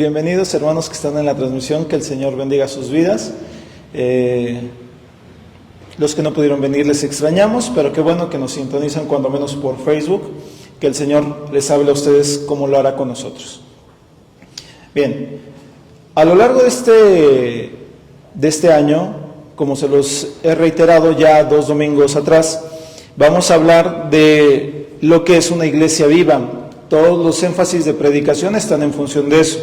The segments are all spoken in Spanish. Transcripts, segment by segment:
Bienvenidos hermanos que están en la transmisión, que el Señor bendiga sus vidas. Los que no pudieron venir les extrañamos, pero qué bueno que nos sintonizan cuando menos por Facebook, que el Señor les hable a ustedes como lo hará con nosotros. Bien, a lo largo de este año, como se los he reiterado ya 2 domingos atrás, vamos a hablar de lo que es una iglesia viva. Todos los énfasis de predicación están en función de eso,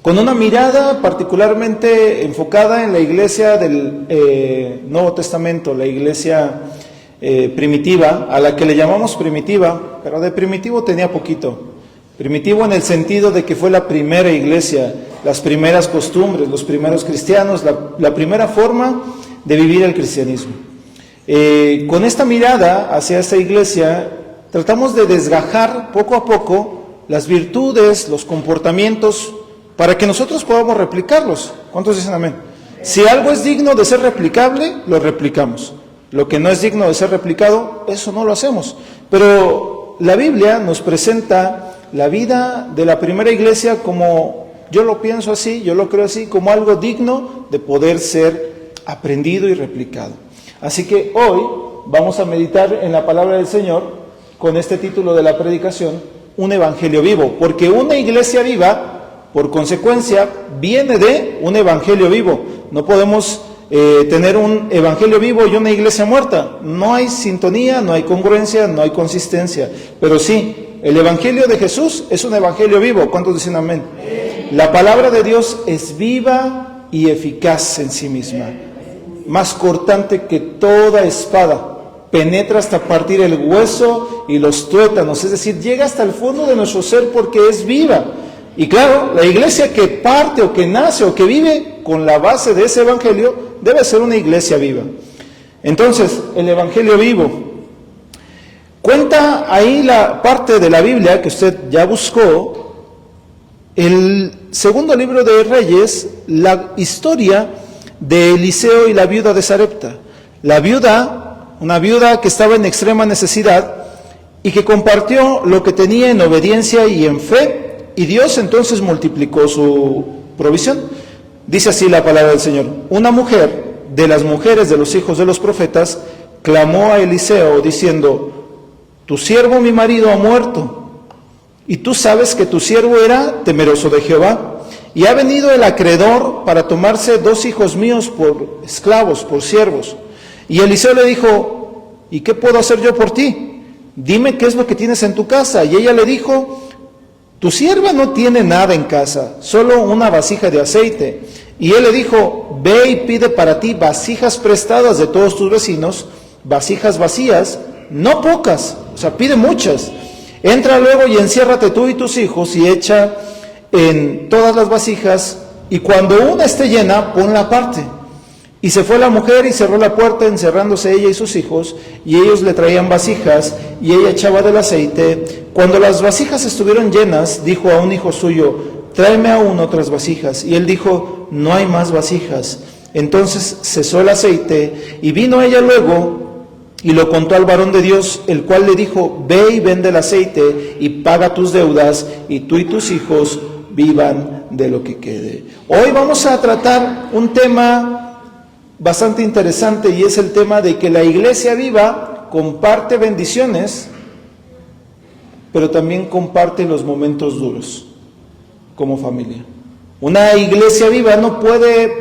con una mirada particularmente enfocada en la iglesia del Nuevo Testamento, la iglesia primitiva, a la que le llamamos primitiva, pero de primitivo tenía poquito. Primitivo en el sentido de que fue la primera iglesia, las primeras costumbres, los primeros cristianos, la primera forma de vivir el cristianismo. Con esta mirada hacia esta iglesia, tratamos de desgajar poco a poco las virtudes, los comportamientos, para que nosotros podamos replicarlos. ¿Cuántos dicen amén? Si algo es digno de ser replicable, lo replicamos. Lo que no es digno de ser replicado, eso no lo hacemos. Pero la Biblia nos presenta la vida de la primera iglesia como, yo lo pienso así, yo lo creo así, como algo digno de poder ser aprendido y replicado. Así que hoy vamos a meditar en la palabra del Señor con este título de la predicación, un evangelio vivo, porque una iglesia viva, por consecuencia, viene de un evangelio vivo. No podemos tener un evangelio vivo y una iglesia muerta. No hay sintonía, no hay congruencia, no hay consistencia. Pero sí, el evangelio de Jesús es un evangelio vivo. ¿Cuántos dicen amén? La palabra de Dios es viva y eficaz en sí misma, más cortante que toda espada. Penetra hasta partir el hueso y los tuétanos, es decir, llega hasta el fondo de nuestro ser porque es viva. Y claro, la iglesia que parte o que nace o que vive con la base de ese evangelio debe ser una iglesia viva. Entonces, el evangelio vivo. Cuenta ahí la parte de la Biblia que usted ya buscó, el segundo libro de Reyes, la historia de Eliseo y la viuda de Sarepta. La viuda, una viuda que estaba en extrema necesidad y que compartió lo que tenía en obediencia y en fe, y Dios entonces multiplicó su provisión. Dice así la palabra del Señor: una mujer de las mujeres de los hijos de los profetas clamó a Eliseo diciendo: tu siervo mi marido ha muerto, y tú sabes que tu siervo era temeroso de Jehová, y ha venido el acreedor para tomarse 2 hijos míos por esclavos, por siervos. Y Eliseo le dijo: ¿y qué puedo hacer yo por ti? Dime qué es lo que tienes en tu casa. Y ella le dijo: tu sierva no tiene nada en casa, solo una vasija de aceite. Y él le dijo: ve y pide para ti vasijas prestadas de todos tus vecinos, vasijas vacías, no pocas, o sea, pide muchas. Entra luego y enciérrate tú y tus hijos y echa en todas las vasijas, y cuando una esté llena, ponla aparte. Y se fue la mujer y cerró la puerta, encerrándose ella y sus hijos, y ellos le traían vasijas, y ella echaba del aceite. Cuando las vasijas estuvieron llenas, dijo a un hijo suyo: tráeme aún otras vasijas. Y él dijo: no hay más vasijas. Entonces cesó el aceite, y vino ella luego, y lo contó al varón de Dios, el cual le dijo: ve y vende el aceite, y paga tus deudas, y tú y tus hijos vivan de lo que quede. Hoy vamos a tratar un tema bastante interesante, y es el tema de que la iglesia viva comparte bendiciones, pero también comparte los momentos duros como familia. Una iglesia viva no puede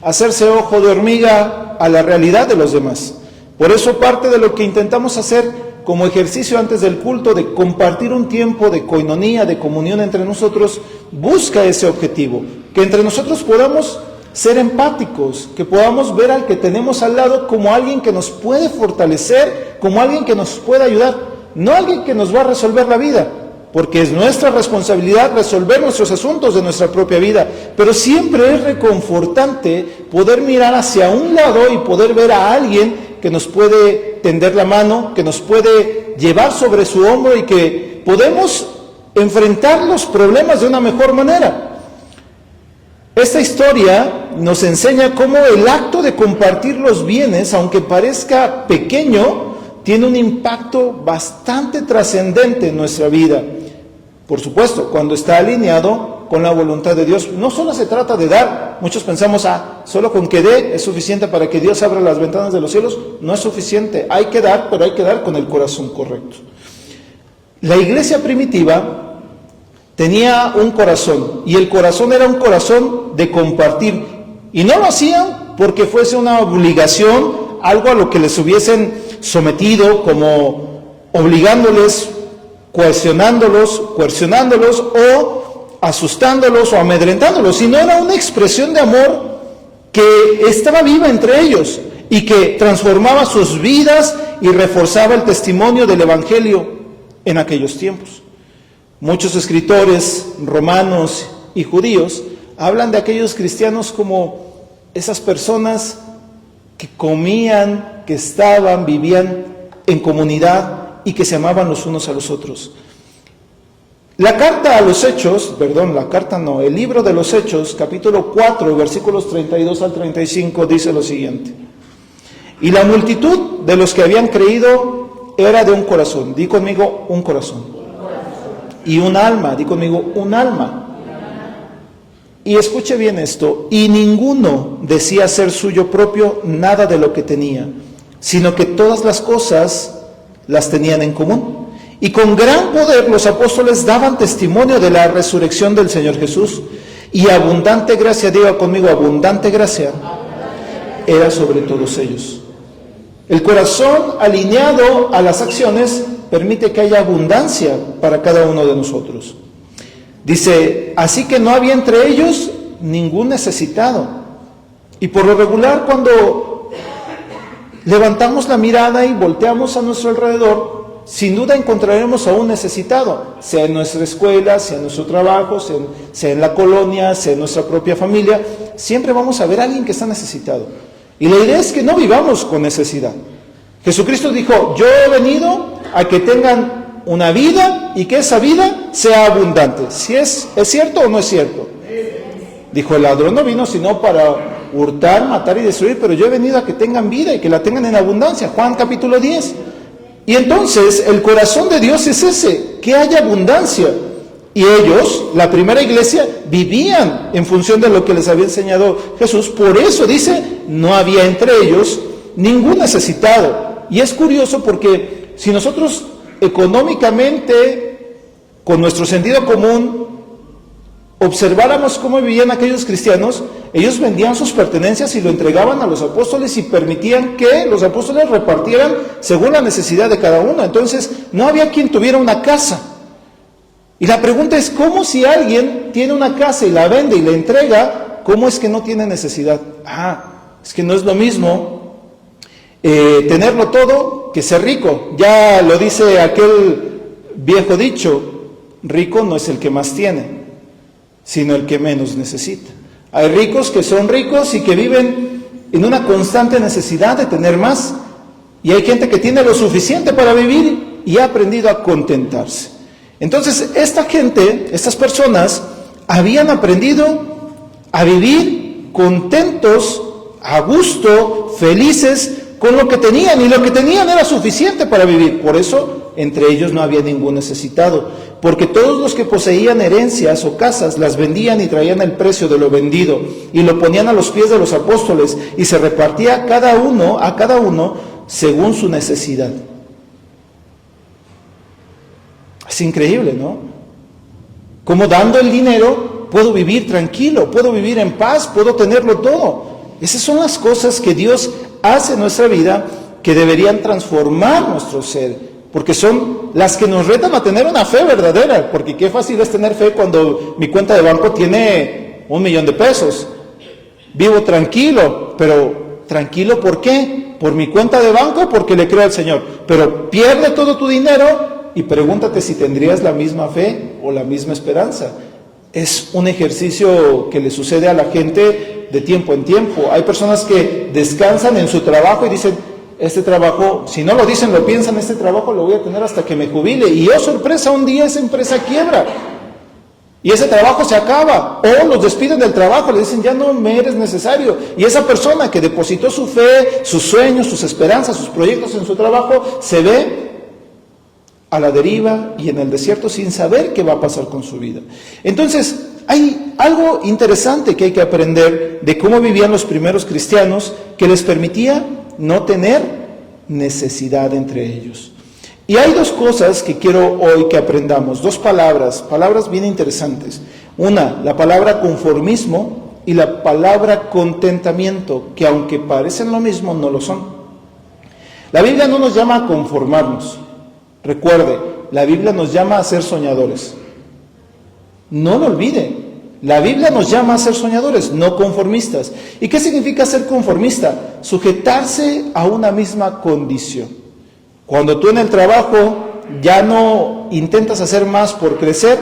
hacerse ojo de hormiga a la realidad de los demás. Por eso parte de lo que intentamos hacer como ejercicio antes del culto, de compartir un tiempo de coinonía, de comunión entre nosotros, busca ese objetivo, que entre nosotros podamos ser empáticos, que podamos ver al que tenemos al lado como alguien que nos puede fortalecer, como alguien que nos puede ayudar, no alguien que nos va a resolver la vida, porque es nuestra responsabilidad resolver nuestros asuntos de nuestra propia vida, pero siempre es reconfortante poder mirar hacia un lado y poder ver a alguien que nos puede tender la mano, que nos puede llevar sobre su hombro y que podemos enfrentar los problemas de una mejor manera. Esta historia nos enseña cómo el acto de compartir los bienes, aunque parezca pequeño, tiene un impacto bastante trascendente en nuestra vida. Por supuesto, cuando está alineado con la voluntad de Dios. No solo se trata de dar. Muchos pensamos, solo con que dé es suficiente para que Dios abra las ventanas de los cielos. No es suficiente. Hay que dar, pero hay que dar con el corazón correcto. La iglesia primitiva tenía un corazón, y el corazón era un corazón de compartir. Y no lo hacían porque fuese una obligación, algo a lo que les hubiesen sometido, como obligándoles, coercionándolos o asustándolos o amedrentándolos, sino era una expresión de amor que estaba viva entre ellos y que transformaba sus vidas y reforzaba el testimonio del Evangelio en aquellos tiempos. Muchos escritores romanos y judíos hablan de aquellos cristianos como esas personas que comían, que estaban, vivían en comunidad y que se amaban los unos a los otros. El libro de los Hechos, capítulo 4, versículos 32 al 35, dice lo siguiente: y la multitud de los que habían creído era de un corazón, di conmigo un corazón, y un alma, di conmigo un alma. Y escuche bien esto, y ninguno decía ser suyo propio nada de lo que tenía, sino que todas las cosas las tenían en común. Y con gran poder los apóstoles daban testimonio de la resurrección del Señor Jesús, y abundante gracia, diga conmigo, abundante gracia, era sobre todos ellos. El corazón alineado a las acciones permite que haya abundancia para cada uno de nosotros. Dice, así que no había entre ellos ningún necesitado. Y por lo regular, cuando levantamos la mirada y volteamos a nuestro alrededor, sin duda encontraremos a un necesitado, sea en nuestra escuela, sea en nuestro trabajo, sea en la colonia, sea en nuestra propia familia. Siempre vamos a ver a alguien que está necesitado. Y la idea es que no vivamos con necesidad. Jesucristo dijo, yo he venido a que tengan una vida y que esa vida sea abundante. ¿Si es cierto o no es cierto? Dijo, el ladrón no vino sino para hurtar, matar y destruir, pero yo he venido a que tengan vida y que la tengan en abundancia. Juan capítulo 10. Y entonces el corazón de Dios es ese, que haya abundancia. Y ellos, la primera iglesia, vivían en función de lo que les había enseñado Jesús. Por eso dice, no había entre ellos ningún necesitado. Y es curioso porque si nosotros económicamente, con nuestro sentido común, observáramos cómo vivían aquellos cristianos, ellos vendían sus pertenencias y lo entregaban a los apóstoles y permitían que los apóstoles repartieran según la necesidad de cada uno. Entonces, no había quien tuviera una casa. Y la pregunta es, ¿cómo si alguien tiene una casa y la vende y la entrega, cómo es que no tiene necesidad? Es que no es lo mismo tenerlo todo que ser rico. Ya lo dice aquel viejo dicho, rico no es el que más tiene, sino el que menos necesita. Hay ricos que son ricos y que viven en una constante necesidad de tener más, y hay gente que tiene lo suficiente para vivir y ha aprendido a contentarse. Entonces, esta gente, estas personas, habían aprendido a vivir contentos, a gusto, felices con lo que tenían, y lo que tenían era suficiente para vivir. Por eso, entre ellos no había ningún necesitado, porque todos los que poseían herencias o casas las vendían y traían el precio de lo vendido y lo ponían a los pies de los apóstoles, y se repartía a cada uno según su necesidad. Es increíble, ¿no? Como dando el dinero puedo vivir tranquilo, puedo vivir en paz, puedo tenerlo todo. Esas son las cosas que Dios hace en nuestra vida, que deberían transformar nuestro ser, porque son las que nos retan a tener una fe verdadera. Porque qué fácil es tener fe cuando mi cuenta de banco tiene 1,000,000 de pesos. Vivo tranquilo, pero ¿tranquilo por qué? ¿Por mi cuenta de banco o porque le creo al Señor? Pero pierde todo tu dinero y pregúntate si tendrías la misma fe o la misma esperanza. Es un ejercicio que le sucede a la gente de tiempo en tiempo. Hay personas que descansan en su trabajo y dicen, este trabajo, si no lo dicen, lo piensan, este trabajo lo voy a tener hasta que me jubile. Y oh sorpresa, un día esa empresa quiebra y ese trabajo se acaba, o los despiden del trabajo, le dicen, ya no me eres necesario. Y esa persona que depositó su fe, sus sueños, sus esperanzas, sus proyectos en su trabajo, se ve a la deriva y en el desierto sin saber qué va a pasar con su vida. Entonces, hay algo interesante que hay que aprender de cómo vivían los primeros cristianos que les permitía no tener necesidad entre ellos. Y hay dos cosas que quiero hoy que aprendamos, dos palabras bien interesantes. Una, la palabra conformismo y la palabra contentamiento, que aunque parecen lo mismo, no lo son. La Biblia no nos llama a conformarnos. Recuerde, la Biblia nos llama a ser soñadores. No lo olvide, la Biblia nos llama a ser soñadores, no conformistas. ¿Y qué significa ser conformista? Sujetarse a una misma condición. Cuando tú en el trabajo ya no intentas hacer más por crecer,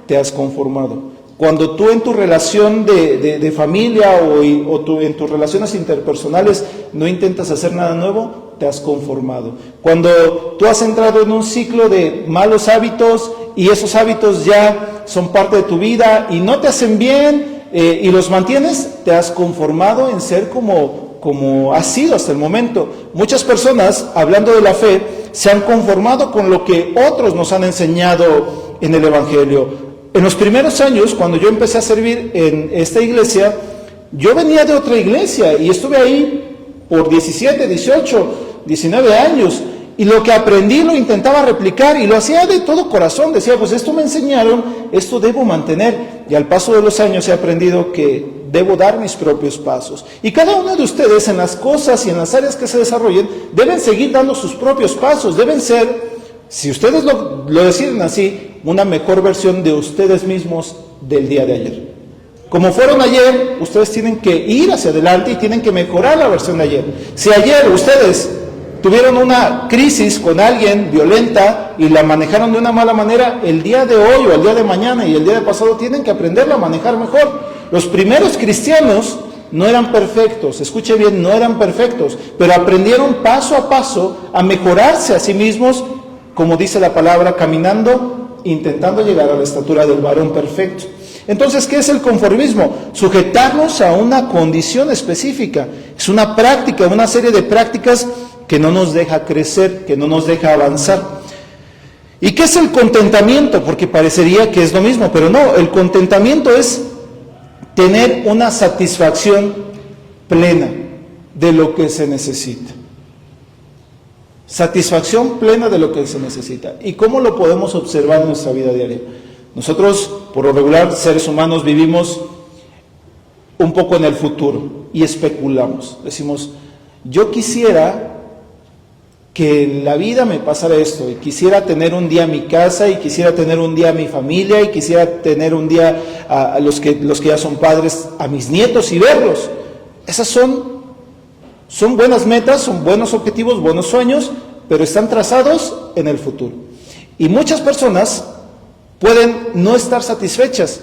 te has conformado. Cuando tú en tu relación de familia o en tus relaciones interpersonales no intentas hacer nada nuevo, te has conformado. Cuando tú has entrado en un ciclo de malos hábitos y esos hábitos ya son parte de tu vida y no te hacen bien y los mantienes, te has conformado en ser como has sido hasta el momento. Muchas personas, hablando de la fe, se han conformado con lo que otros nos han enseñado en el Evangelio. En los primeros años, cuando yo empecé a servir en esta iglesia, yo venía de otra iglesia y estuve ahí por 17, 18, 19 años. Y lo que aprendí lo intentaba replicar y lo hacía de todo corazón. Decía, pues esto me enseñaron, esto debo mantener. Y al paso de los años he aprendido que debo dar mis propios pasos. Y cada uno de ustedes en las cosas y en las áreas que se desarrollen, deben seguir dando sus propios pasos. Deben ser, si ustedes lo deciden así, una mejor versión de ustedes mismos del día de ayer. Como fueron ayer, ustedes tienen que ir hacia adelante y tienen que mejorar la versión de ayer. Si ayer ustedes tuvieron una crisis con alguien violenta y la manejaron de una mala manera, el día de hoy o el día de mañana y el día de pasado tienen que aprenderla a manejar mejor. Los primeros cristianos no eran perfectos, escuche bien, no eran perfectos, pero aprendieron paso a paso a mejorarse a sí mismos, como dice la palabra, caminando, intentando llegar a la estatura del varón perfecto. Entonces, ¿qué es el conformismo? Sujetarnos a una condición específica. Es una práctica, una serie de prácticas que no nos deja crecer, que no nos deja avanzar. ¿Y qué es el contentamiento? Porque parecería que es lo mismo, pero no, el contentamiento es tener una satisfacción plena de lo que se necesita. Satisfacción plena de lo que se necesita. ¿Y cómo lo podemos observar en nuestra vida diaria? Nosotros, por lo regular, seres humanos, vivimos un poco en el futuro y especulamos. Decimos, yo quisiera que en la vida me pasara esto, y quisiera tener un día mi casa, y quisiera tener un día mi familia, y quisiera tener un día a los que ya son padres, a mis nietos y verlos. Esas son buenas metas, son buenos objetivos, buenos sueños, pero están trazados en el futuro. Y muchas personas pueden no estar satisfechas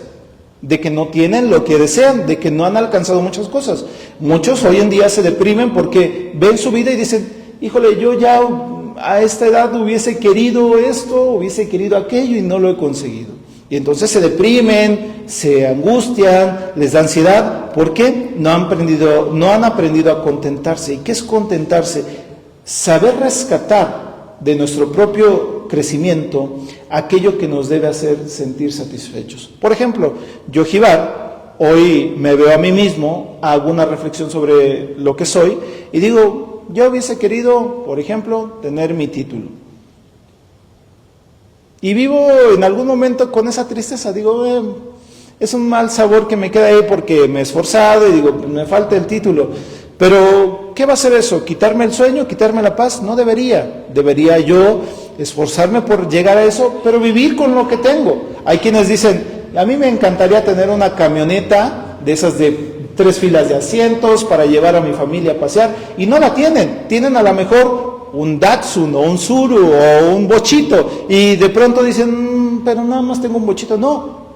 de que no tienen lo que desean, de que no han alcanzado muchas cosas. Muchos hoy en día se deprimen porque ven su vida y dicen, híjole, yo ya a esta edad hubiese querido esto, hubiese querido aquello y no lo he conseguido. Y entonces se deprimen, se angustian, les da ansiedad. ¿Por qué? No han aprendido a contentarse. ¿Y qué es contentarse? Saber rescatar de nuestro propio crecimiento aquello que nos debe hacer sentir satisfechos. Por ejemplo, yo, Gibar, hoy me veo a mí mismo, hago una reflexión sobre lo que soy y digo, yo hubiese querido, por ejemplo, tener mi título. Y vivo en algún momento con esa tristeza, digo, es un mal sabor que me queda ahí porque me he esforzado y digo, me falta el título. Pero, ¿qué va a hacer eso? ¿Quitarme el sueño? ¿Quitarme la paz? No debería. Debería yo esforzarme por llegar a eso, pero vivir con lo que tengo. Hay quienes dicen, a mí me encantaría tener una camioneta de esas de 3 filas de asientos para llevar a mi familia a pasear, y no la tienen. Tienen a lo mejor un Datsun o un Tsuru o un bochito, y de pronto dicen, pero nada más tengo un bochito. No,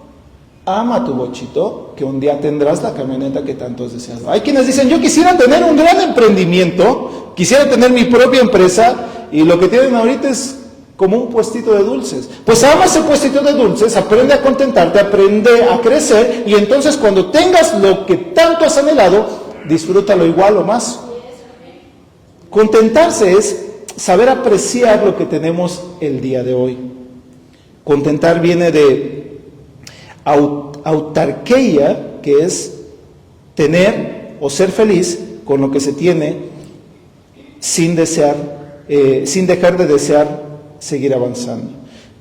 ama tu bochito, que un día tendrás la camioneta que tanto has deseado. Hay quienes dicen, yo quisiera tener un gran emprendimiento, quisiera tener mi propia empresa, y lo que tienen ahorita es como un puestito de dulces. Pues ama ese puestito de dulces, aprende a contentarte, aprende a crecer, y entonces cuando tengas lo que tanto has anhelado, disfrútalo igual o más. Contentarse es saber apreciar lo que tenemos el día de hoy. Contentar viene de autarquía, que es tener o ser feliz con lo que se tiene sin dejar de desear seguir avanzando.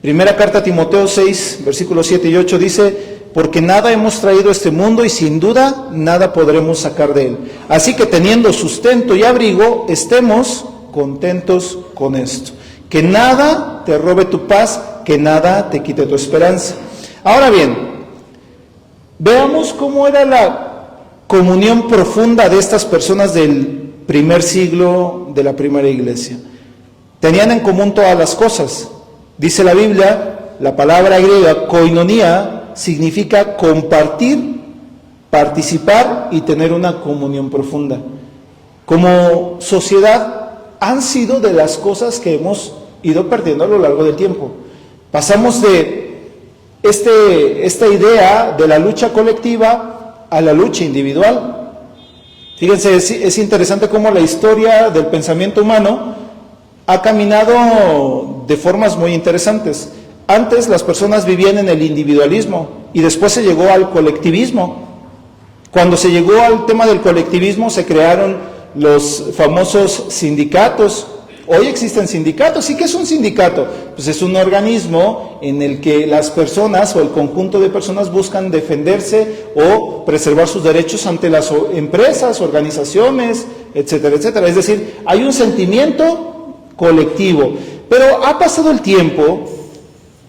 Primera carta a Timoteo 6, versículos 7 y 8 dice: porque nada hemos traído a este mundo y sin duda nada podremos sacar de él. Así que teniendo sustento y abrigo, estemos contentos con esto. Que nada te robe tu paz, que nada te quite tu esperanza. Ahora bien, veamos cómo era la comunión profunda de estas personas del primer siglo de la primera iglesia. Tenían en común todas las cosas. Dice la Biblia, la palabra griega koinonía significa compartir, participar y tener una comunión profunda. Como sociedad han sido de las cosas que hemos ido perdiendo a lo largo del tiempo. Pasamos de esta idea de la lucha colectiva a la lucha individual. Fíjense, es interesante cómo la historia del pensamiento humano ha caminado de formas muy interesantes. Antes las personas vivían en el individualismo y después se llegó al colectivismo. Cuando se llegó al tema del colectivismo se crearon los famosos sindicatos. Hoy existen sindicatos. ¿Y qué es un sindicato? Pues es un organismo en el que las personas o el conjunto de personas buscan defenderse o preservar sus derechos ante las empresas, organizaciones, etcétera, etcétera. Es decir, hay un sentimiento colectivo. Pero ha pasado el tiempo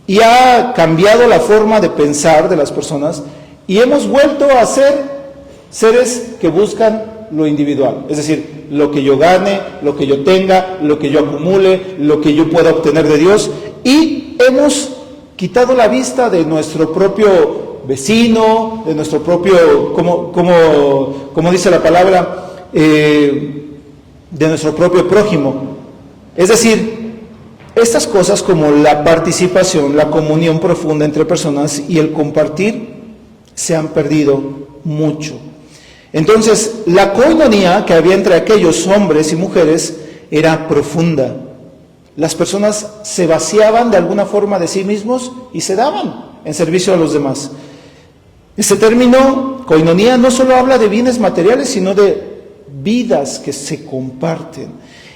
y ha cambiado la forma de pensar de las personas y hemos vuelto a ser seres que buscan lo individual, es decir, lo que yo gane, lo que yo tenga, lo que yo acumule, lo que yo pueda obtener de Dios, y hemos quitado la vista de nuestro propio vecino, de nuestro propio, como dice la palabra, de nuestro propio prójimo. Es decir, estas cosas como la participación, la comunión profunda entre personas y el compartir se han perdido mucho. Entonces, la koinonía que había entre aquellos hombres y mujeres era profunda. Las personas se vaciaban de alguna forma de sí mismos y se daban en servicio a los demás. Este término, koinonía, no solo habla de bienes materiales, sino de vidas que se comparten.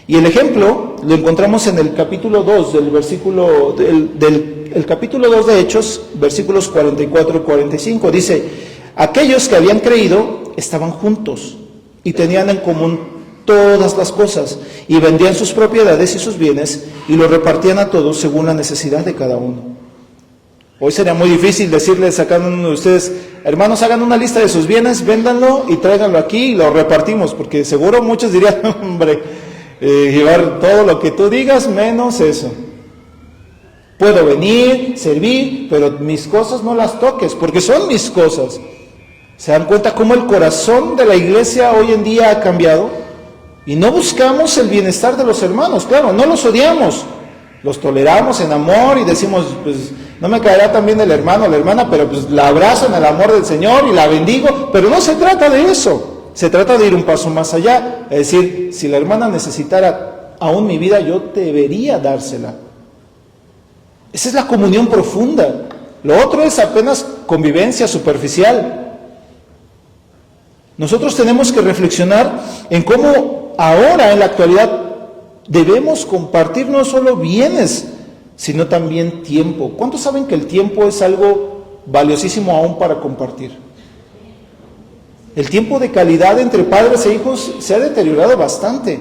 Y el ejemplo lo encontramos en el capítulo 2 el capítulo 2 de Hechos, versículos 44 y 45. Dice: aquellos que habían creído estaban juntos y tenían en común todas las cosas y vendían sus propiedades y sus bienes y los repartían a todos según la necesidad de cada uno. Hoy sería muy difícil decirles a cada uno de ustedes: hermanos, hagan una lista de sus bienes, véndanlo y tráiganlo aquí y lo repartimos, porque seguro muchos dirían: hombre, llevar todo lo que tú digas menos eso. Puedo venir, servir, pero mis cosas no las toques, porque son mis cosas. ¿Se dan cuenta cómo el corazón de la iglesia hoy en día ha cambiado? Y no buscamos el bienestar de los hermanos, claro, no los odiamos, los toleramos en amor y decimos: pues no me caerá tan bien el hermano o la hermana, pero pues la abrazo en el amor del Señor y la bendigo. Pero no se trata de eso, se trata de ir un paso más allá, es decir, si la hermana necesitara aún mi vida, yo debería dársela. Esa es la comunión profunda. Lo otro es apenas convivencia superficial. Nosotros tenemos que reflexionar en cómo ahora, en la actualidad, debemos compartir no solo bienes, sino también tiempo. ¿Cuántos saben que el tiempo es algo valiosísimo aún para compartir? El tiempo de calidad entre padres e hijos se ha deteriorado bastante.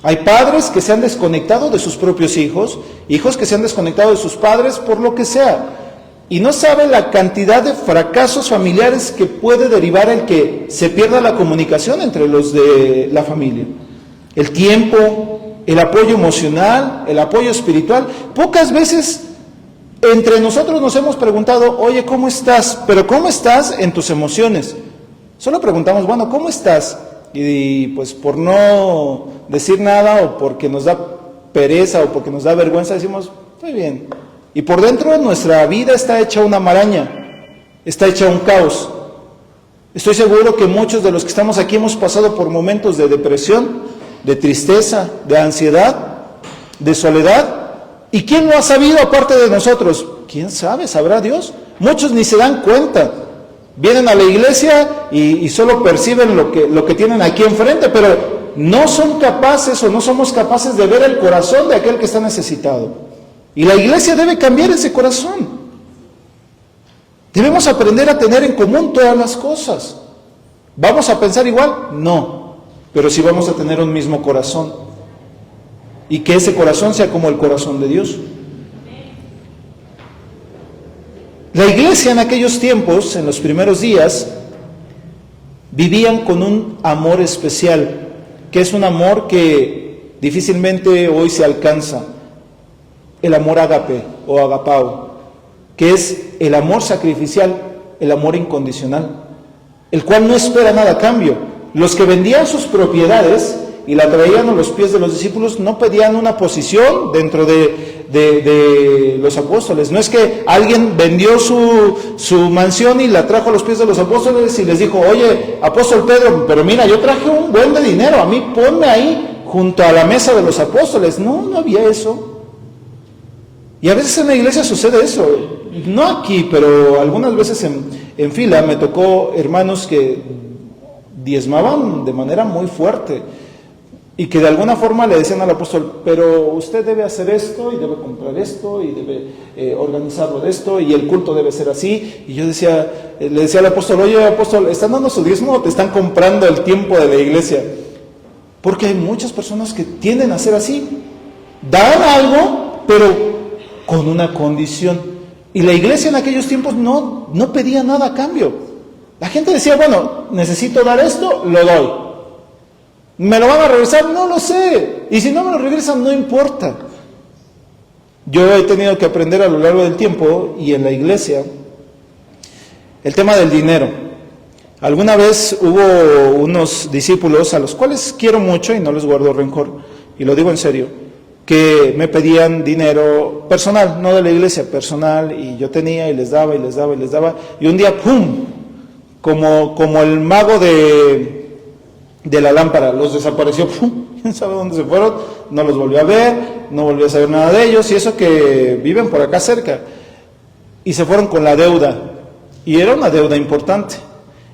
Hay padres que se han desconectado de sus propios hijos, hijos que se han desconectado de sus padres por lo que sea. Y no sabe la cantidad de fracasos familiares que puede derivar el que se pierda la comunicación entre los de la familia. El tiempo, el apoyo emocional, el apoyo espiritual. Pocas veces entre nosotros nos hemos preguntado: oye, ¿cómo estás? Pero ¿cómo estás en tus emociones? Solo preguntamos: bueno, ¿cómo estás? Y pues por no decir nada, o porque nos da pereza, o porque nos da vergüenza, decimos: estoy bien. Y por dentro nuestra vida está hecha una maraña, está hecha un caos. Estoy seguro que muchos de los que estamos aquí hemos pasado por momentos de depresión, de tristeza, de ansiedad, de soledad. ¿Y quién lo ha sabido aparte de nosotros? ¿Quién sabe? ¿Sabrá Dios? Muchos ni se dan cuenta. Vienen a la iglesia y solo perciben lo que tienen aquí enfrente, pero no son capaces o no somos capaces de ver el corazón de aquel que está necesitado. Y la iglesia debe cambiar ese corazón. Debemos aprender a tener en común todas las cosas. ¿Vamos a pensar igual? No, pero sí vamos a tener un mismo corazón. Y que ese corazón sea como el corazón de Dios. La iglesia en aquellos tiempos, en los primeros días, vivían con un amor especial, que es un amor que difícilmente hoy se alcanza, el amor ágape o agapao, que es el amor sacrificial, el amor incondicional, el cual no espera nada a cambio. Los que vendían sus propiedades y la traían a los pies de los discípulos no pedían una posición dentro de los apóstoles. No es que alguien vendió su mansión y la trajo a los pies de los apóstoles y les dijo: oye, apóstol Pedro, pero mira, yo traje un buen de dinero, a mí ponme ahí junto a la mesa de los apóstoles. No había eso. Y a veces en la iglesia sucede eso, no aquí, pero algunas veces en fila me tocó hermanos que diezmaban de manera muy fuerte y que de alguna forma le decían al apóstol: pero usted debe hacer esto y debe comprar esto y debe organizarlo de esto y el culto debe ser así. Y yo le decía al apóstol: oye, apóstol, ¿están dando su diezmo o te están comprando el tiempo de la iglesia? Porque hay muchas personas que tienden a ser así, dan algo, pero con una condición. Y la iglesia en aquellos tiempos no pedía nada a cambio. La gente decía: bueno, necesito dar esto, lo doy. ¿Me lo van a regresar? No lo sé. Y si no me lo regresan, no importa. Yo he tenido que aprender a lo largo del tiempo y en la iglesia el tema del dinero. Alguna vez hubo unos discípulos a los cuales quiero mucho y no les guardo rencor, y lo digo en serio, que me pedían dinero personal, no de la iglesia, personal, y yo tenía y les daba y les daba y les daba, y un día ¡pum! Como el mago de la lámpara, los desapareció, ¡pum! ¿Quién sabe dónde se fueron? No los volví a ver, no volví a saber nada de ellos, y eso que viven por acá cerca, y se fueron con la deuda, y era una deuda importante,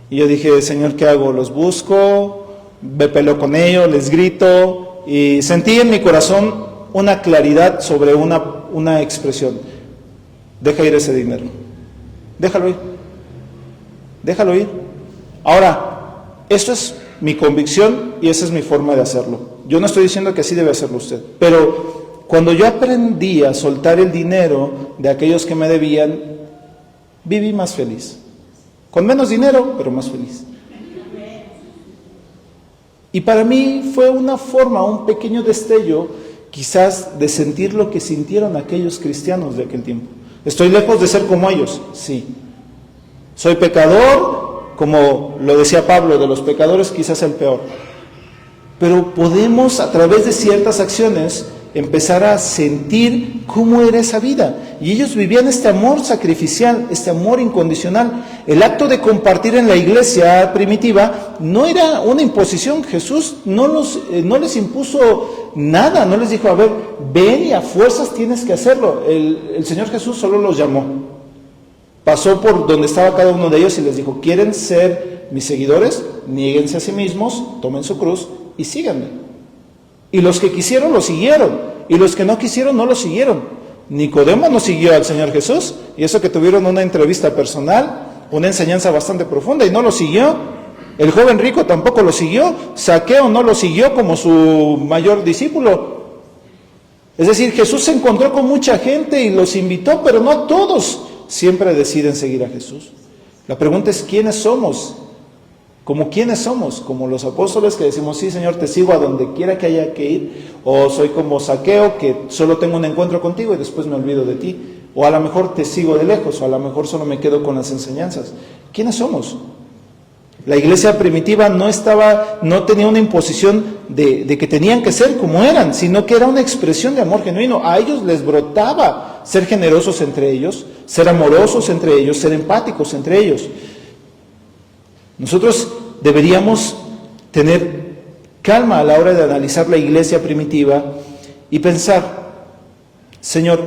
y yo dije: Señor, ¿qué hago? ¿Los busco? ¿Me peleo con ellos? ¿Les grito? Y sentí en mi corazón una claridad sobre una expresión: deja ir ese dinero, déjalo ir, déjalo ir. Ahora, esto es mi convicción y esa es mi forma de hacerlo. Yo no estoy diciendo que así debe hacerlo usted, pero cuando yo aprendí a soltar el dinero de aquellos que me debían, viví más feliz, con menos dinero, pero más feliz. Y para mí fue una forma, un pequeño destello, quizás, de sentir lo que sintieron aquellos cristianos de aquel tiempo. ¿Estoy lejos de ser como ellos? Sí. ¿Soy pecador? Como lo decía Pablo, de los pecadores quizás el peor. Pero podemos, a través de ciertas acciones, empezar a sentir cómo era esa vida. Y ellos vivían este amor sacrificial, este amor incondicional. El acto de compartir en la iglesia primitiva no era una imposición. Jesús no les impuso nada, no les dijo: a ver, ven y a fuerzas tienes que hacerlo. El Señor Jesús solo los llamó. Pasó por donde estaba cada uno de ellos y les dijo: ¿quieren ser mis seguidores? Niéguense a sí mismos, tomen su cruz y síganme. Y los que quisieron lo siguieron, y los que no quisieron no lo siguieron. Nicodemo no siguió al Señor Jesús, y eso que tuvieron una entrevista personal, una enseñanza bastante profunda, y no lo siguió. El joven rico tampoco lo siguió. Zaqueo no lo siguió como su mayor discípulo. Es decir, Jesús se encontró con mucha gente y los invitó, pero no todos siempre deciden seguir a Jesús. La pregunta es: ¿quiénes somos? ¿Como quiénes somos? ¿Como los apóstoles que decimos: sí, Señor, te sigo a donde quiera que haya que ir? ¿O soy como Zaqueo, que solo tengo un encuentro contigo y después me olvido de ti? ¿O a lo mejor te sigo de lejos? ¿O a lo mejor solo me quedo con las enseñanzas? ¿Quiénes somos? La iglesia primitiva no tenía una imposición de que tenían que ser como eran, sino que era una expresión de amor genuino. A ellos les brotaba ser generosos entre ellos, ser amorosos entre ellos, ser empáticos entre ellos. Nosotros deberíamos tener calma a la hora de analizar la iglesia primitiva y pensar: Señor,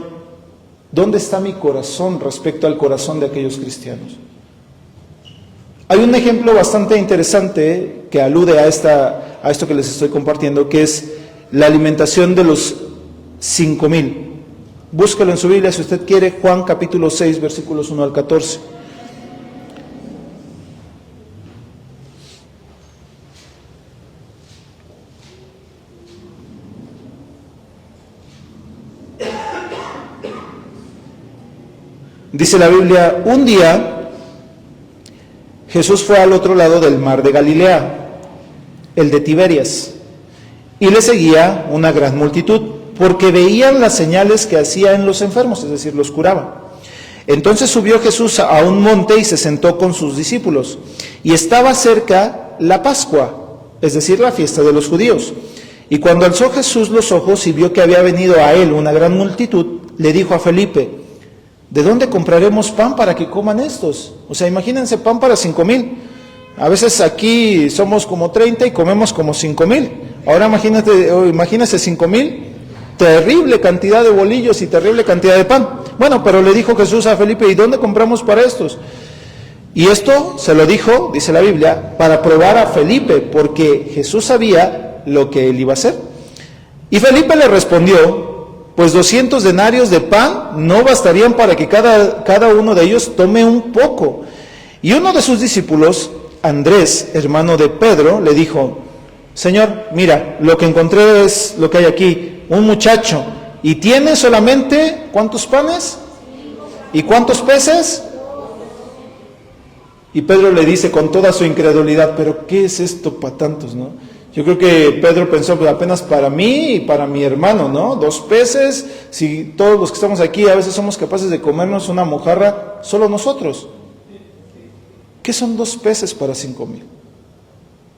¿dónde está mi corazón respecto al corazón de aquellos cristianos? Hay un ejemplo bastante interesante que alude a esto que les estoy compartiendo, que es la alimentación de los 5,000. Búsquelo en su Biblia si usted quiere, Juan capítulo 6, versículos 1 al 14. Dice la Biblia, un día Jesús fue al otro lado del mar de Galilea, el de Tiberias, y le seguía una gran multitud, porque veían las señales que hacía en los enfermos, es decir, los curaba. Entonces subió Jesús a un monte y se sentó con sus discípulos, y estaba cerca la Pascua, es decir, la fiesta de los judíos. Y cuando alzó Jesús los ojos y vio que había venido a él una gran multitud, le dijo a Felipe, ¿de dónde compraremos pan para que coman estos? O sea, imagínense pan para 5,000. A veces aquí somos como 30 y comemos como 5,000. Ahora imagínense 5,000, terrible cantidad de bolillos y terrible cantidad de pan. Bueno, pero le dijo Jesús a Felipe, ¿y dónde compramos para estos? Y esto se lo dijo, dice la Biblia, para probar a Felipe, porque Jesús sabía lo que él iba a hacer. Y Felipe le respondió, pues 200 denarios de pan no bastarían para que cada uno de ellos tome un poco. Y uno de sus discípulos, Andrés, hermano de Pedro, le dijo, Señor, mira, lo que encontré es lo que hay aquí, un muchacho, y tiene solamente, ¿cuántos panes? ¿Y cuántos peces? Y Pedro le dice con toda su incredulidad, pero ¿qué es esto para tantos, no? Yo creo que Pedro pensó, pues apenas para mí y para mi hermano, ¿no? 2 peces, si todos los que estamos aquí a veces somos capaces de comernos una mojarra, solo nosotros. ¿Qué son 2 peces para 5,000?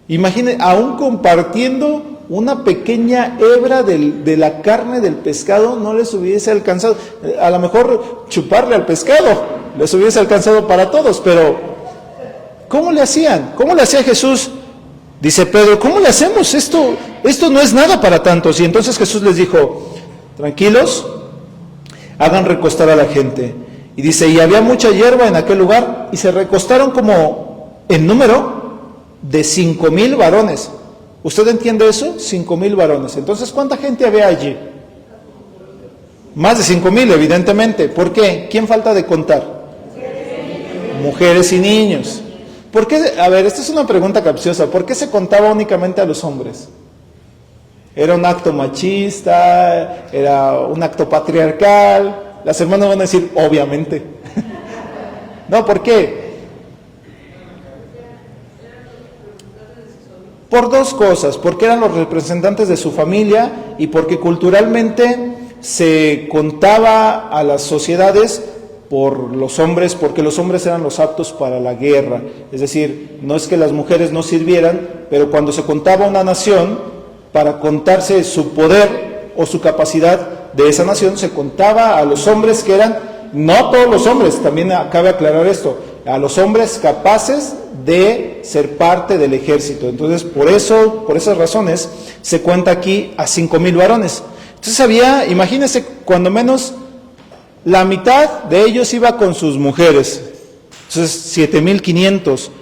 Imagine, aún compartiendo una pequeña hebra de la carne del pescado, no les hubiese alcanzado. A lo mejor chuparle al pescado les hubiese alcanzado para todos, pero ¿cómo le hacían? ¿Cómo le hacía Jesús? Dice Pedro, ¿cómo le hacemos? Esto no es nada para tantos. Y entonces Jesús les dijo, tranquilos, hagan recostar a la gente. Y dice, y había mucha hierba en aquel lugar, y se recostaron como en número de 5,000 varones. ¿Usted entiende eso? 5,000 varones. Entonces, ¿cuánta gente había allí? Más de 5,000, evidentemente. ¿Por qué? ¿Quién falta de contar? Mujeres y niños. ¿Por qué? A ver, esta es una pregunta capciosa. ¿Por qué se contaba únicamente a los hombres? ¿Era un acto machista? ¿Era un acto patriarcal? Las hermanas van a decir, obviamente. No, ¿por qué? Por 2 cosas. Porque eran los representantes de su familia y porque culturalmente se contaba a las sociedades por los hombres, porque los hombres eran los aptos para la guerra. Es decir, no es que las mujeres no sirvieran, pero cuando se contaba una nación, para contarse su poder o su capacidad de esa nación, se contaba a los hombres que eran, no todos los hombres, también cabe aclarar esto, a los hombres capaces de ser parte del ejército. Entonces, por esas razones, se cuenta aquí a 5,000 varones. Entonces había, imagínense, cuando menos la mitad de ellos iba con sus mujeres, entonces 7,500,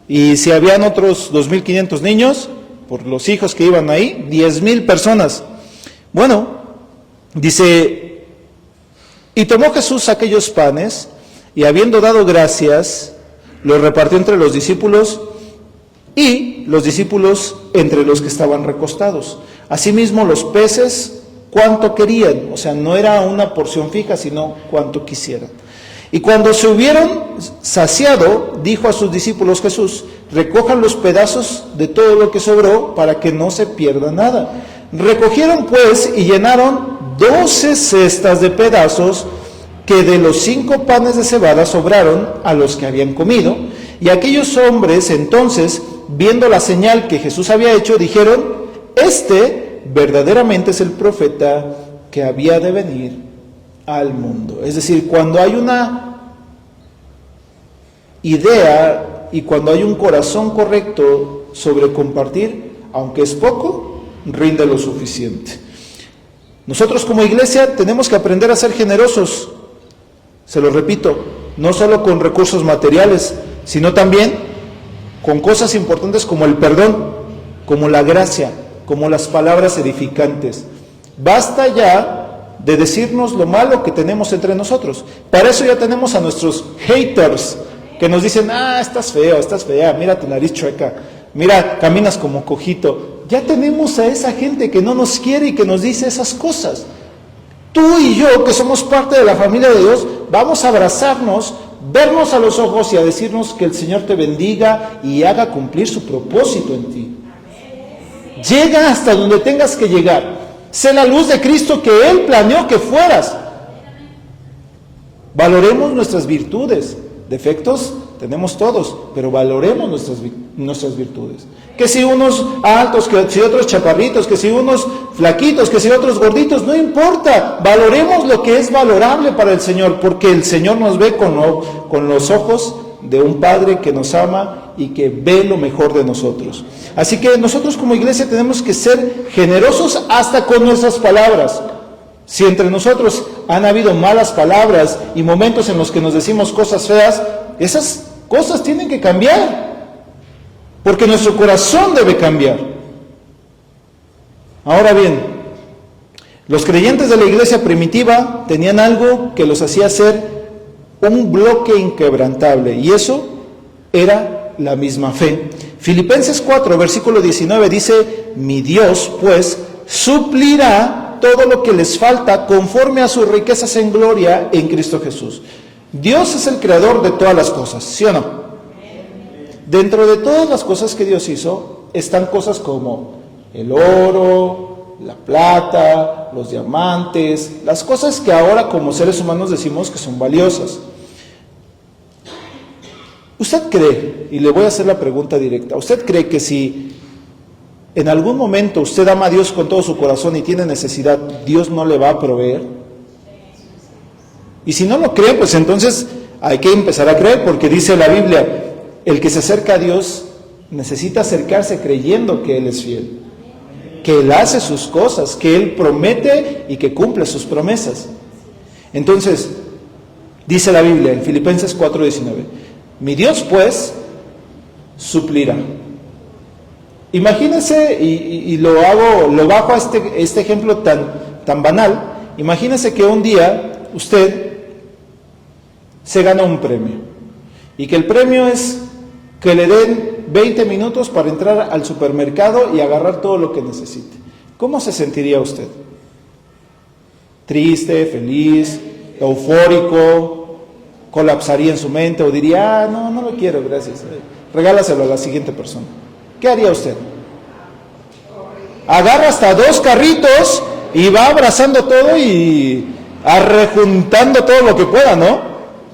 y si habían otros 2,500 niños, por los hijos que iban ahí, 10,000 personas. Bueno, dice, y tomó Jesús aquellos panes, y habiendo dado gracias, los repartió entre los discípulos, y los discípulos entre los que estaban recostados. Asimismo los peces, cuánto querían, o sea, no era una porción fija, sino cuánto quisieran. Y cuando se hubieron saciado, dijo a sus discípulos Jesús, recojan los pedazos de todo lo que sobró para que no se pierda nada. Recogieron pues y llenaron 12 cestas de pedazos que de los 5 panes de cebada sobraron a los que habían comido. Y aquellos hombres entonces, viendo la señal que Jesús había hecho, dijeron, verdaderamente es el profeta que había de venir al mundo. Es decir, cuando hay una idea y cuando hay un corazón correcto sobre compartir, aunque es poco, rinde lo suficiente. Nosotros como iglesia tenemos que aprender a ser generosos, se lo repito, no solo con recursos materiales, sino también con cosas importantes como el perdón, como la gracia, como las palabras edificantes. Basta ya de decirnos lo malo que tenemos entre nosotros. Para eso ya tenemos a nuestros haters, que nos dicen, estás feo, estás fea, mira tu nariz chueca, mira, caminas como cojito. Ya tenemos a esa gente que no nos quiere y que nos dice esas cosas. Tú y yo, que somos parte de la familia de Dios, vamos a abrazarnos, vernos a los ojos y a decirnos que el Señor te bendiga y haga cumplir su propósito en ti. Llega hasta donde tengas que llegar. Sé la luz de Cristo que Él planeó que fueras. Valoremos nuestras virtudes. Defectos tenemos todos, pero valoremos nuestras virtudes. Que si unos altos, que si otros chaparritos, que si unos flaquitos, que si otros gorditos, no importa. Valoremos lo que es valorable para el Señor, porque el Señor nos ve con los ojos de un Padre que nos ama y que ve lo mejor de nosotros. Así que nosotros como iglesia tenemos que ser generosos hasta con nuestras palabras. Si entre nosotros han habido malas palabras y momentos en los que nos decimos cosas feas, esas cosas tienen que cambiar, porque nuestro corazón debe cambiar. Ahora bien, los creyentes de la iglesia primitiva tenían algo que los hacía ser un bloque inquebrantable, y eso era la misma fe. Filipenses 4, versículo 19 dice, mi Dios, pues, suplirá todo lo que les falta conforme a sus riquezas en gloria en Cristo Jesús. Dios es el creador de todas las cosas, ¿sí o no? Dentro de todas las cosas que Dios hizo, están cosas como el oro, la plata, los diamantes, las cosas que ahora como seres humanos decimos que son valiosas. ¿Usted cree, y le voy a hacer la pregunta directa, ¿usted cree que si en algún momento usted ama a Dios con todo su corazón y tiene necesidad, Dios no le va a proveer? Y si no lo cree, pues entonces hay que empezar a creer, porque dice la Biblia, el que se acerca a Dios necesita acercarse creyendo que Él es fiel, que Él hace sus cosas, que Él promete y que cumple sus promesas. Entonces, dice la Biblia en Filipenses 4:19, mi Dios pues suplirá. Imagínese, y lo bajo a este ejemplo tan banal. Imagínese que un día usted se gana un premio, y que el premio es que le den 20 minutos para entrar al supermercado y agarrar todo lo que necesite. ¿Cómo se sentiría usted? ¿Triste, feliz, eufórico? ¿Colapsaría en su mente o diría, no lo quiero, gracias, regálaselo a la siguiente persona? ¿Qué haría usted? Agarra hasta 2 carritos y va abrazando todo y arrejuntando todo lo que pueda, ¿no?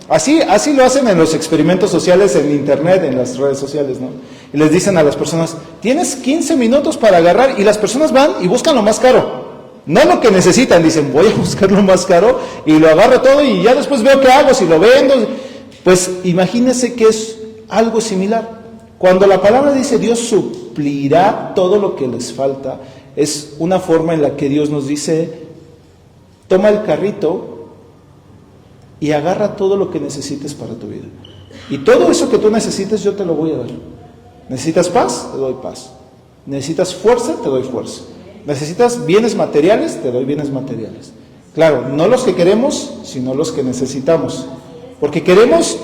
Así lo hacen en los experimentos sociales en internet, en las redes sociales, ¿no? Y les dicen a las personas, tienes 15 minutos para agarrar, y las personas van y buscan lo más caro. No lo que necesitan, dicen, voy a buscar lo más caro y lo agarro todo y ya después veo qué hago, si lo vendo. Pues imagínense que es algo similar. Cuando la palabra dice Dios suplirá todo lo que les falta, es una forma en la que Dios nos dice, toma el carrito y agarra todo lo que necesites para tu vida. Y todo eso que tú necesites yo te lo voy a dar. ¿Necesitas paz? Te doy paz. ¿Necesitas fuerza? Te doy fuerza. ¿Necesitas bienes materiales? Te doy bienes materiales. Claro, no los que queremos, sino los que necesitamos. Porque queremos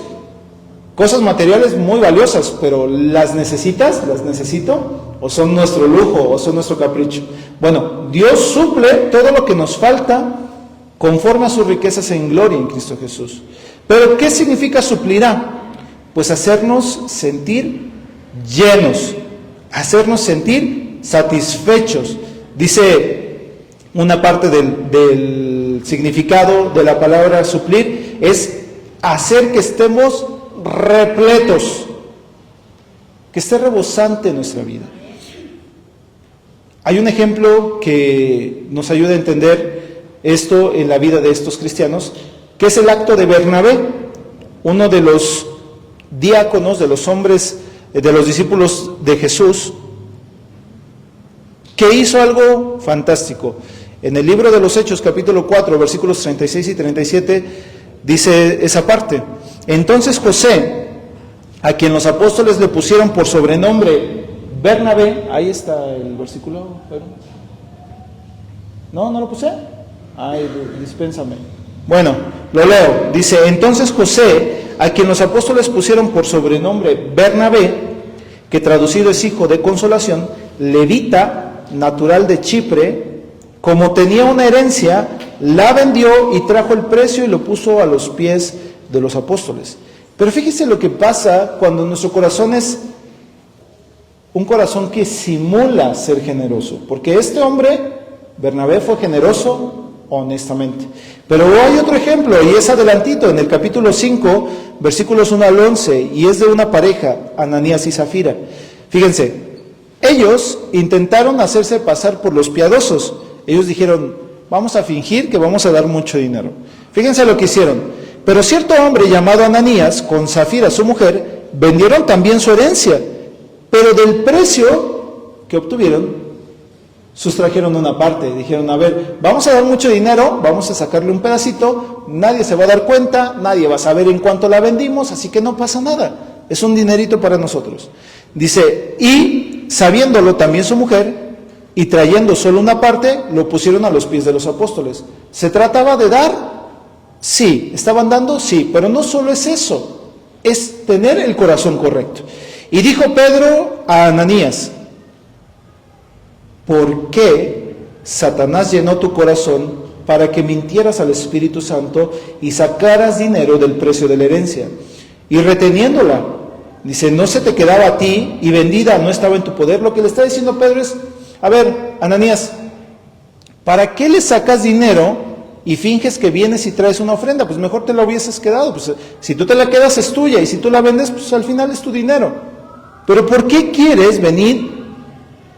cosas materiales muy valiosas, pero ¿las necesitas? ¿Las necesito? ¿O son nuestro lujo? ¿O son nuestro capricho? Bueno, Dios suple todo lo que nos falta conforme a sus riquezas en gloria en Cristo Jesús. Pero ¿qué significa suplirá? Pues hacernos sentir llenos, hacernos sentir satisfechos. Dice una parte del significado de la palabra suplir, es hacer que estemos repletos, que esté rebosante en nuestra vida. Hay un ejemplo que nos ayuda a entender esto en la vida de estos cristianos, que es el acto de Bernabé, uno de los diáconos, de los hombres, de los discípulos de Jesús, que hizo algo fantástico. En el libro de los Hechos, capítulo 4, versículos 36 y 37, dice esa parte. Entonces José, a quien los apóstoles le pusieron por sobrenombre Bernabé. Ahí está el versículo. ¿No lo puse? Ay, dispénsame. Bueno, lo leo. Dice, entonces José, a quien los apóstoles pusieron por sobrenombre Bernabé, que traducido es hijo de consolación, levita, natural de Chipre, como tenía una herencia, la vendió y trajo el precio y lo puso a los pies de los apóstoles. Pero fíjese lo que pasa cuando nuestro corazón es un corazón que simula ser generoso. Porque este hombre, Bernabé, fue generoso honestamente. Pero hay otro ejemplo, y es adelantito, en el capítulo 5, versículos 1 al 11, y es de una pareja, Ananías y Zafira. Fíjense, ellos intentaron hacerse pasar por los piadosos. Ellos dijeron, vamos a fingir que vamos a dar mucho dinero. Fíjense lo que hicieron. Pero cierto hombre llamado Ananías, con Zafira su mujer, vendieron también su herencia, pero del precio que obtuvieron, sustrajeron una parte. Dijeron, a ver, vamos a dar mucho dinero, vamos a sacarle un pedacito, nadie se va a dar cuenta, nadie va a saber en cuánto la vendimos, así que no pasa nada, es un dinerito para nosotros. Dice, y sabiéndolo también su mujer, y trayendo solo una parte, lo pusieron a los pies de los apóstoles. ¿Se trataba de dar? Sí. ¿Estaban dando? Sí. Pero no solo es eso, es tener el corazón correcto. Y dijo Pedro a Ananías, ¿por qué Satanás llenó tu corazón para que mintieras al Espíritu Santo y sacaras dinero del precio de la herencia? Y reteniéndola, dice, no se te quedaba a ti y vendida no estaba en tu poder. Lo que le está diciendo Pedro es, a ver, Ananías, ¿para qué le sacas dinero y finges que vienes y traes una ofrenda? Pues mejor te la hubieses quedado. Pues si tú te la quedas es tuya, y si tú la vendes, pues al final es tu dinero. Pero ¿por qué quieres venir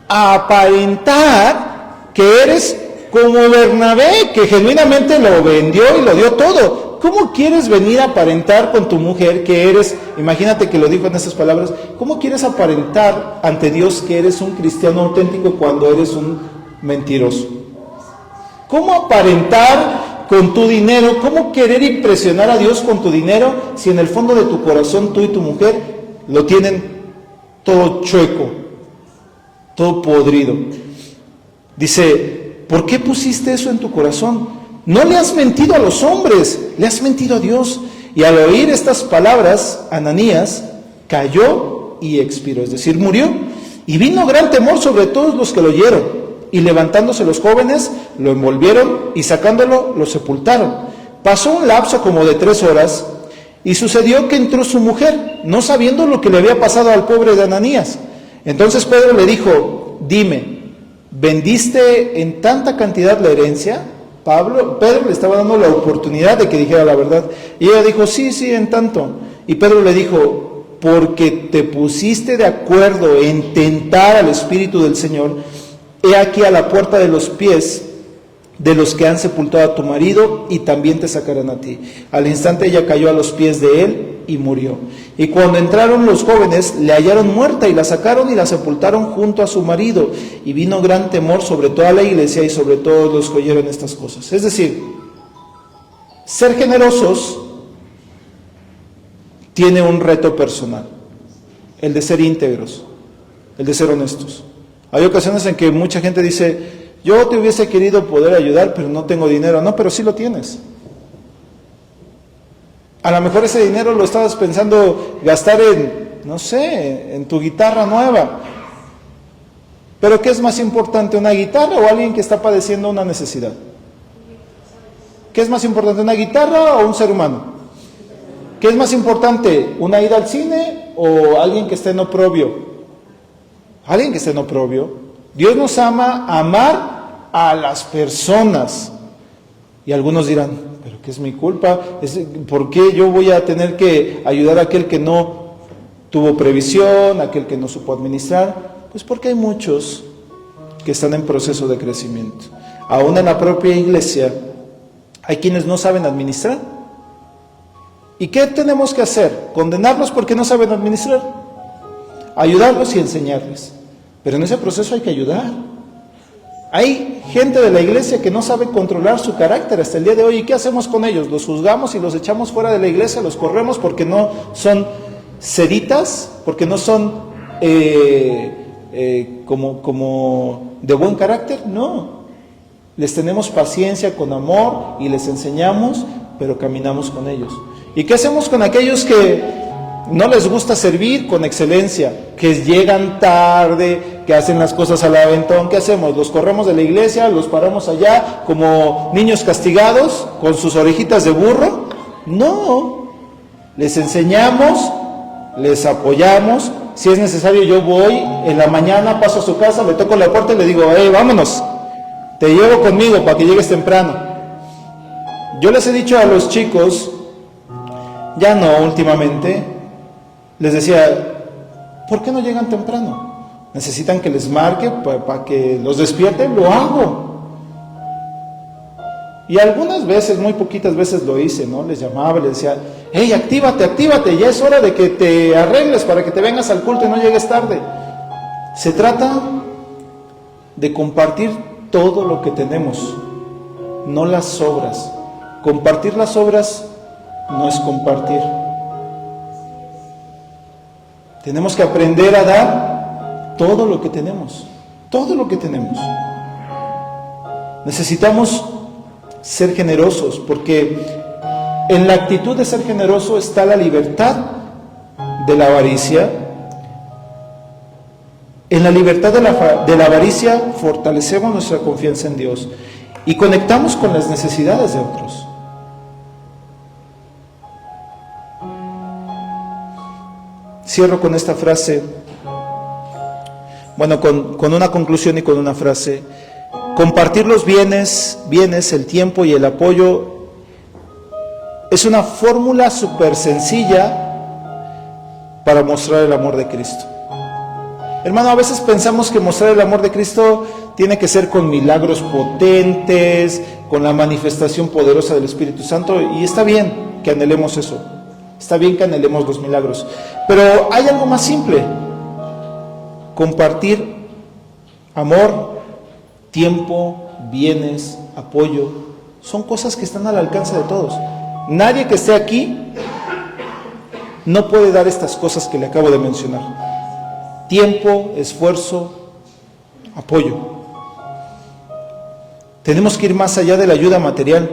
a aparentar que eres como Bernabé, que genuinamente lo vendió y lo dio todo? ¿Cómo quieres venir a aparentar con tu mujer que eres, imagínate que lo dijo en estas palabras, cómo quieres aparentar ante Dios que eres un cristiano auténtico cuando eres un mentiroso? ¿Cómo aparentar con tu dinero? ¿Cómo querer impresionar a Dios con tu dinero si en el fondo de tu corazón tú y tu mujer lo tienen todo chueco, todo podrido? Dice, ¿por qué pusiste eso en tu corazón? No le has mentido a los hombres, le has mentido a Dios. Y al oír estas palabras, Ananías cayó y expiró, es decir, murió. Y vino gran temor sobre todos los que lo oyeron. Y levantándose los jóvenes, lo envolvieron y sacándolo, lo sepultaron. Pasó un lapso como de 3 horas, y sucedió que entró su mujer, no sabiendo lo que le había pasado al pobre de Ananías. Entonces Pedro le dijo, dime, ¿vendiste en tanta cantidad la herencia? Pedro le estaba dando la oportunidad de que dijera la verdad. Y ella dijo, sí, en tanto. Y Pedro le dijo, porque te pusiste de acuerdo en tentar al Espíritu del Señor, he aquí a la puerta de los pies de los que han sepultado a tu marido, y también te sacarán a ti. Al instante ella cayó a los pies de él y murió. Y cuando entraron los jóvenes, le hallaron muerta y la sacaron y la sepultaron junto a su marido. Y vino gran temor sobre toda la iglesia y sobre todos los que oyeron estas cosas. Es decir, ser generosos tiene un reto personal, el de ser íntegros, el de ser honestos. Hay ocasiones en que mucha gente dice, yo te hubiese querido poder ayudar, pero no tengo dinero. No, pero sí lo tienes. A lo mejor ese dinero lo estabas pensando gastar en, no sé, en tu guitarra nueva. Pero ¿qué es más importante, una guitarra o alguien que está padeciendo una necesidad? ¿Qué es más importante, una guitarra o un ser humano? ¿Qué es más importante, una ida al cine o alguien que esté en oprobio? Alguien que esté en oprobio. Dios nos ama amar a las personas. Y algunos dirán, pero ¿qué es mi culpa? ¿Por qué yo voy a tener que ayudar a aquel que no tuvo previsión, a aquel que no supo administrar? Pues porque hay muchos que están en proceso de crecimiento. Aún en la propia iglesia hay quienes no saben administrar. ¿Y qué tenemos que hacer? ¿Condenarlos porque no saben administrar? Ayudarlos y enseñarles. Pero en ese proceso hay que ayudar. Hay gente de la iglesia que no sabe controlar su carácter hasta el día de hoy. ¿Y qué hacemos con ellos? Los juzgamos y los echamos fuera de la iglesia, los corremos porque no son ceditas, porque no son como de buen carácter, no. Les tenemos paciencia, con amor, y les enseñamos, pero caminamos con ellos. ¿Y qué hacemos con aquellos que no les gusta servir con excelencia, que llegan tarde, que hacen las cosas al aventón? ¿Qué hacemos? ¿Los corremos de la iglesia? ¿Los paramos allá como niños castigados con sus orejitas de burro? No, les enseñamos, les apoyamos. Si es necesario, yo voy en la mañana, paso a su casa, le toco la puerta y le digo: vámonos, te llevo conmigo para que llegues temprano. Yo les he dicho a los chicos, ya no últimamente, les decía: ¿por qué no llegan temprano? ¿Necesitan que les marque para que los despierten? Lo hago. Y algunas veces, muy poquitas veces lo hice, ¿no? Les llamaba, les decía: hey, actívate, ya es hora de que te arregles para que te vengas al culto y no llegues tarde. Se trata de compartir todo lo que tenemos, no las obras. Compartir las obras no es compartir. Tenemos que aprender a dar todo lo que tenemos, todo lo que tenemos. Necesitamos ser generosos, porque en la actitud de ser generoso está la libertad de la avaricia. En la libertad de la avaricia fortalecemos nuestra confianza en Dios y conectamos con las necesidades de otros. Cierro con esta frase, con una conclusión y con una frase. Compartir los bienes, el tiempo y el apoyo es una fórmula súper sencilla para mostrar el amor de Cristo. Hermano, a veces pensamos que mostrar el amor de Cristo tiene que ser con milagros potentes, con la manifestación poderosa del Espíritu Santo, y está bien que anhelemos eso, está bien que anhelemos los milagros, pero hay algo más simple: compartir amor, tiempo, bienes, apoyo. Son cosas que están al alcance de todos. Nadie que esté aquí no puede dar estas cosas que le acabo de mencionar: tiempo, esfuerzo, apoyo. Tenemos que ir más allá de la ayuda material.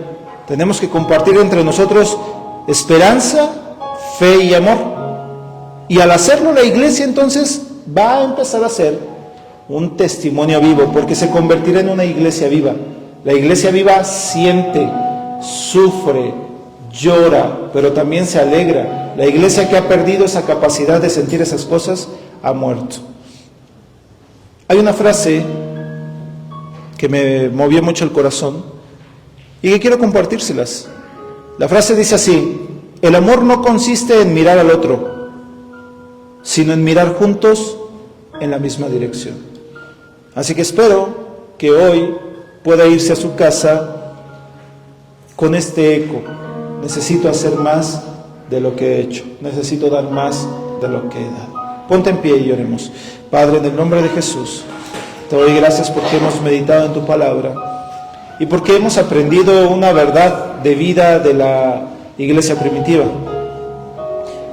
Tenemos que compartir entre nosotros esperanza, fe y amor. Y al hacerlo, la iglesia entonces va a empezar a ser un testimonio vivo, porque se convertirá en una iglesia viva. La iglesia viva siente, sufre, llora, pero también se alegra. La iglesia que ha perdido esa capacidad de sentir esas cosas ha muerto. Hay una frase que me movió mucho el corazón y que quiero compartírselas. La frase dice así: el amor no consiste en mirar al otro, sino en mirar juntos en la misma dirección. Así que espero que hoy pueda irse a su casa con este eco: necesito hacer más de lo que he hecho, necesito dar más de lo que he dado. Ponte en pie y oremos. Padre, en el nombre de Jesús, te doy gracias porque hemos meditado en tu palabra y porque hemos aprendido una verdad de vida de la iglesia primitiva.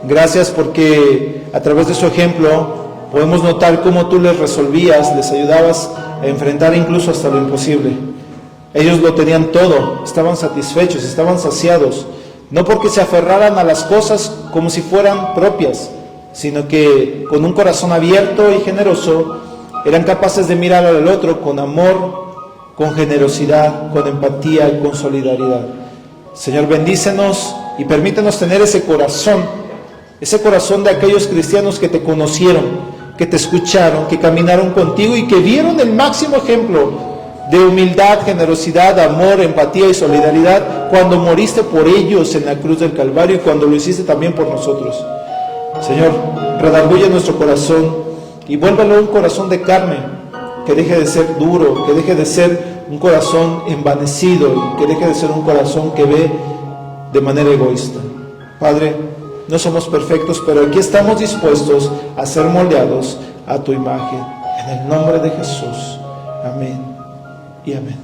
Gracias porque a través de su ejemplo podemos notar cómo tú les resolvías, les ayudabas a enfrentar incluso hasta lo imposible. Ellos lo tenían todo, estaban satisfechos, estaban saciados, no porque se aferraran a las cosas como si fueran propias, sino que con un corazón abierto y generoso eran capaces de mirar al otro con amor, con generosidad, con empatía y con solidaridad. Señor, bendícenos y permítenos tener ese corazón de aquellos cristianos que te conocieron, que te escucharon, que caminaron contigo y que vieron el máximo ejemplo de humildad, generosidad, amor, empatía y solidaridad cuando moriste por ellos en la cruz del Calvario y cuando lo hiciste también por nosotros. Señor, redarguye nuestro corazón y vuélvelo un corazón de carne, que deje de ser duro, que deje de ser un corazón envanecido y que deje de ser un corazón que ve de manera egoísta. Padre, no somos perfectos, pero aquí estamos dispuestos a ser moldeados a tu imagen. En el nombre de Jesús. Amén y amén.